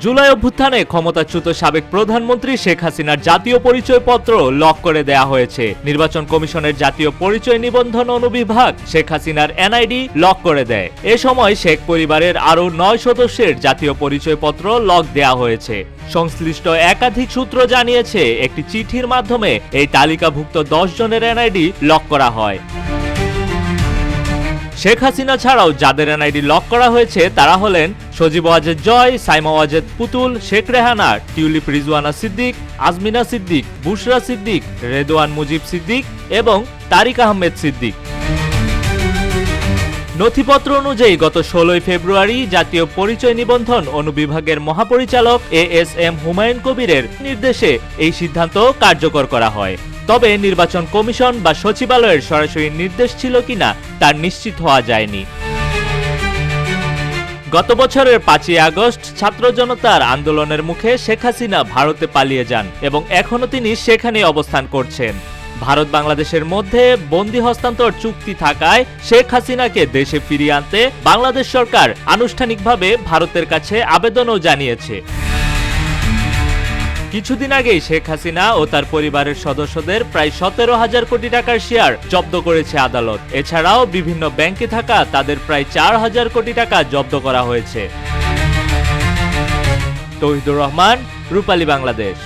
জুলাই অভ্যুত্থানে ক্ষমতাচ্যুত সাবেক প্রধানমন্ত্রী শেখ হাসিনার জাতীয় পরিচয়পত্র লক করে দেয়া হয়েছে। নির্বাচন কমিশনের জাতীয় পরিচয় নিবন্ধন অনুবিভাগ শেখ হাসিনার এনআইডি লক করে দেয়। এ সময় শেখ পরিবারের আরও ৯ সদস্যের জাতীয় পরিচয়পত্র লক দেয়া হয়েছে। সংশ্লিষ্ট একাধিক সূত্র জানিয়েছে, একটি চিঠির মাধ্যমে এই তালিকাভুক্ত ১০ জনের এনআইডি লক করা হয়। শেখ হাসিনা ছাড়াও যাদের এনআইডি লক করা হয়েছে তারা হলেন সজীব ওয়াজেদ জয়, সাইমা ওয়াজেদ পুতুল, শেখ রেহানা, টিউলিপ রিজওয়ানা সিদ্দিক, আজমিনা সিদ্দিক, বুশরা সিদ্দিক, রেদওয়ান মুজিব সিদ্দিক এবং তারিক আহমেদ সিদ্দিক। নথিপত্র অনুযায়ী গত ১৬ ফেব্রুয়ারি জাতীয় পরিচয় নিবন্ধন অনুবিভাগের মহাপরিচালক এএসএম হুমায়ুন কবিরের নির্দেশে এই সিদ্ধান্ত কার্যকর করা হয়। তবে নির্বাচন কমিশন বা সচিবালয়ের সরাসরি নির্দেশ ছিল কিনা তা নিশ্চিত হওয়া যায়নি। গত বছরের ৫ই আগস্ট ছাত্র জনতার আন্দোলনের মুখে শেখ হাসিনা ভারতে পালিয়ে যান এবং এখনো তিনি সেখানে অবস্থান করছেন। ভারত বাংলাদেশের মধ্যে বন্দি হস্তান্তর চুক্তি থাকায় শেখ হাসিনাকে দেশে ফিরিয়ে আনতে বাংলাদেশ সরকার আনুষ্ঠানিকভাবে ভারতের কাছে আবেদনও জানিয়েছে। কিছুদিন আগেই শেখ হাসিনা ও তার পরিবারের সদস্যদের প্রায় ১৭,০০০ কোটি টাকার শেয়ার জব্দ করেছে আদালত। এছাড়াও বিভিন্ন ব্যাংকে থাকা তাদের প্রায় ৪,০০০ কোটি টাকা জব্দ করা হয়েছে। তৌহিদুর রহমান, রূপালী বাংলাদেশ।